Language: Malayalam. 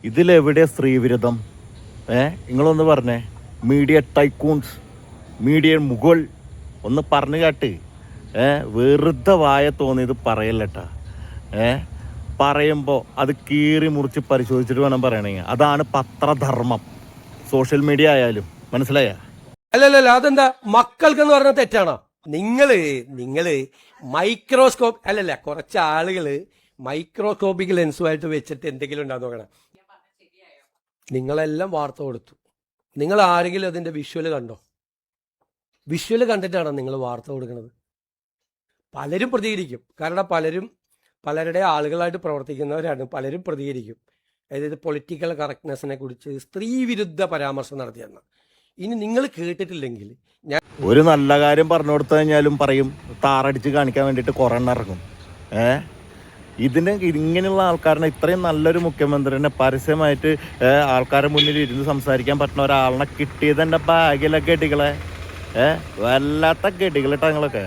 ഇതിലെവിടെ സ്ത്രീവിരുദ്ധം? നിങ്ങളൊന്ന് പറഞ്ഞേ. മീഡിയ ടൈക്കൂൺസ്, മീഡിയ മുകൾ ഒന്ന് പറഞ്ഞു കാട്ട്. വെറുതെ വായ തോന്നിയത് പറയല്ലട്ടാ. പറയുമ്പോൾ അത് കീറി മുറിച്ച് പരിശോധിച്ചിട്ട് വേണം പറയണമെങ്കിൽ. അതാണ് പത്രധർമ്മം, സോഷ്യൽ മീഡിയ ആയാലും. മനസ്സിലായ? അല്ലല്ല, അതെന്താ മക്കൾക്കെന്ന് പറഞ്ഞ തെറ്റാണോ? നിങ്ങള് മൈക്രോസ്കോപ്പ് അല്ലല്ല, കുറച്ച് ആളുകള് മൈക്രോസ്കോപ്പിക് ലെൻസുമായിട്ട് വെച്ചിട്ട് എന്തെങ്കിലും ഉണ്ടാകുന്ന നോക്കണം. നിങ്ങളെല്ലാം വാർത്ത കൊടുത്തു. നിങ്ങൾ ആരെങ്കിലും അതിന്റെ വിഷ്വല് കണ്ടോ? വിഷ്വല് കണ്ടിട്ടാണോ നിങ്ങൾ വാർത്ത കൊടുക്കുന്നത്? പലരും പ്രതികരിക്കും. കാരണം പലരുടെ ആളുകളായിട്ട് പ്രവർത്തിക്കുന്നവരാണ്. പലരും പ്രതികരിക്കും. അതായത് പൊളിറ്റിക്കൽ കറക്റ്റ്നെസ്സിനെ കുറിച്ച് സ്ത്രീ വിരുദ്ധ പരാമർശം നടത്തിയെന്ന്. ഇനി നിങ്ങൾ കേട്ടിട്ടില്ലെങ്കിൽ ഞാൻ ഒരു നല്ല കാര്യം പറഞ്ഞു കൊടുത്തു കഴിഞ്ഞാലും പറയും താറടിച്ച് കാണിക്കാൻ വേണ്ടിയിട്ട് കുറേ എണ്ണം ഇറങ്ങും. ഇങ്ങനെയുള്ള ആൾക്കാരനെ, ഇത്രയും നല്ലൊരു മുഖ്യമന്ത്രിനെ പരസ്യമായിട്ട് ആൾക്കാരുടെ മുന്നിൽ ഇരുന്ന് സംസാരിക്കാൻ പറ്റുന്ന ഒരാളിനെ കിട്ടിയത് എൻ്റെ ഭാഗ്യമില്ല. ഗഡികളെ വല്ലാത്ത ഗഡികളിട്ടാ നിങ്ങളൊക്കെ.